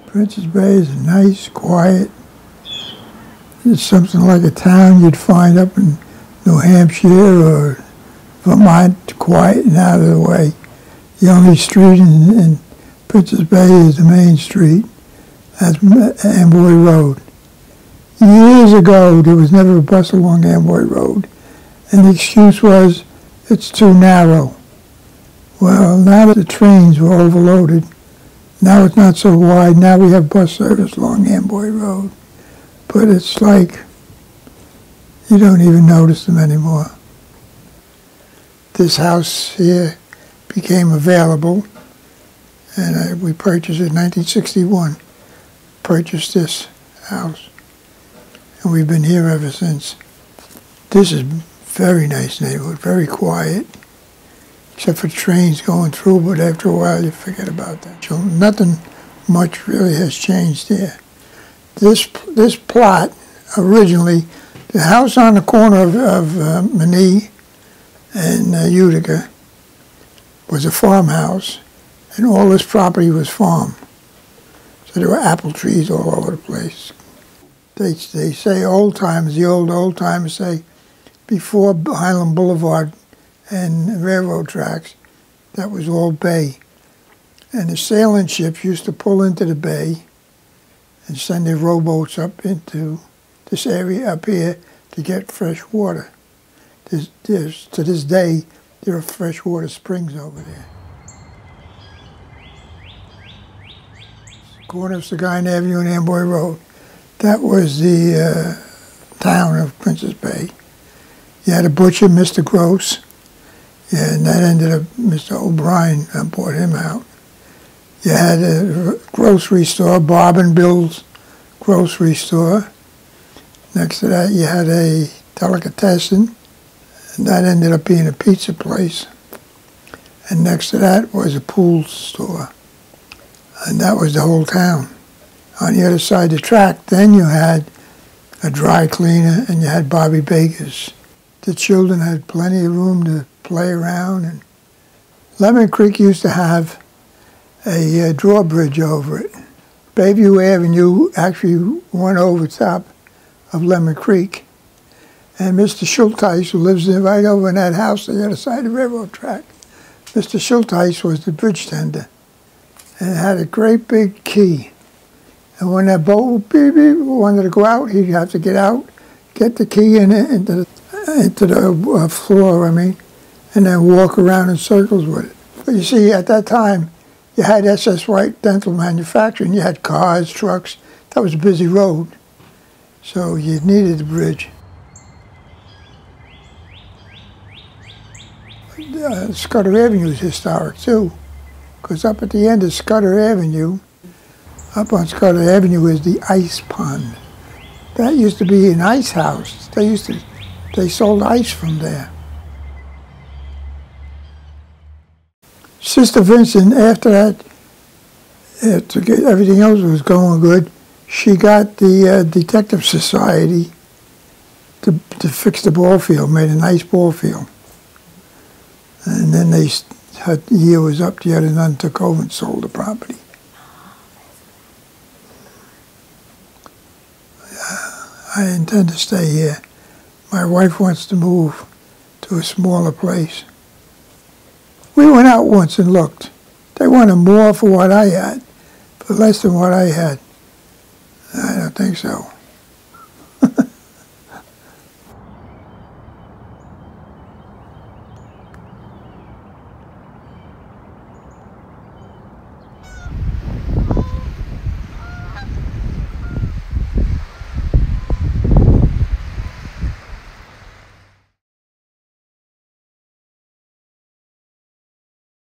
Princess Bay is nice, quiet. It's something like a town you'd find up in New Hampshire or Vermont, quiet and out of the way. The only street in Princess Bay is the main street. That's Amboy Road. Years ago, there was never a bus along Amboy Road, and the excuse was, it's too narrow. Well, now that the trains were overloaded, now it's not so wide. Now we have bus service along Amboy Road. But it's like, you don't even notice them anymore. This house here became available, and we purchased it in 1961. Purchased this house, and we've been here ever since. This is a very nice neighborhood, very quiet, except for trains going through, but after a while you forget about that. So nothing much really has changed here. This plot, originally, the house on the corner of Manee and Utica was a farmhouse, and all this property was farm. So there were apple trees all over the place. They say old-timers, the old-timers say, before Highland Boulevard and railroad tracks, that was all bay. And the sailing ships used to pull into the bay and send their rowboats up into this area up here to get fresh water. To this day, there are freshwater springs over there. Corner of Saginaw Avenue and Amboy Road. That was the town of Princess Bay. You had a butcher, Mr. Gross, and that ended up, Mr. O'Brien bought him out. You had a grocery store, Bob and Bill's grocery store. Next to that, you had a delicatessen, and that ended up being a pizza place. And next to that was a pool store. And that was the whole town. On the other side of the track, then you had a dry cleaner and you had Bobby Baker's. The children had plenty of room to play around. And Lemon Creek used to have a drawbridge over it. Bayview Avenue actually went over top of Lemon Creek. And Mr. Schulteis, who lives right over in that house on the other side of the railroad track, Mr. Schulteis was the bridge tender. And it had a great big key. And when that boat wanted to go out, he'd have to get out, get the key into the floor, and then walk around in circles with it. But you see, at that time, you had SS White Dental Manufacturing. You had cars, trucks. That was a busy road. So you needed the bridge. Scudder Avenue is historic, too. Because up at the end of Scudder Avenue, up on Scudder Avenue is the ice pond. That used to be an ice house. They sold ice from there. Sister Vincent, after that, everything else was going good, she got the Detective Society to fix the ball field, made a nice ball field. And then her year was up, the other nun took over and sold the property. I intend to stay here. My wife wants to move to a smaller place. We went out once and looked. They wanted more for what I had, for less than what I had. I don't think so.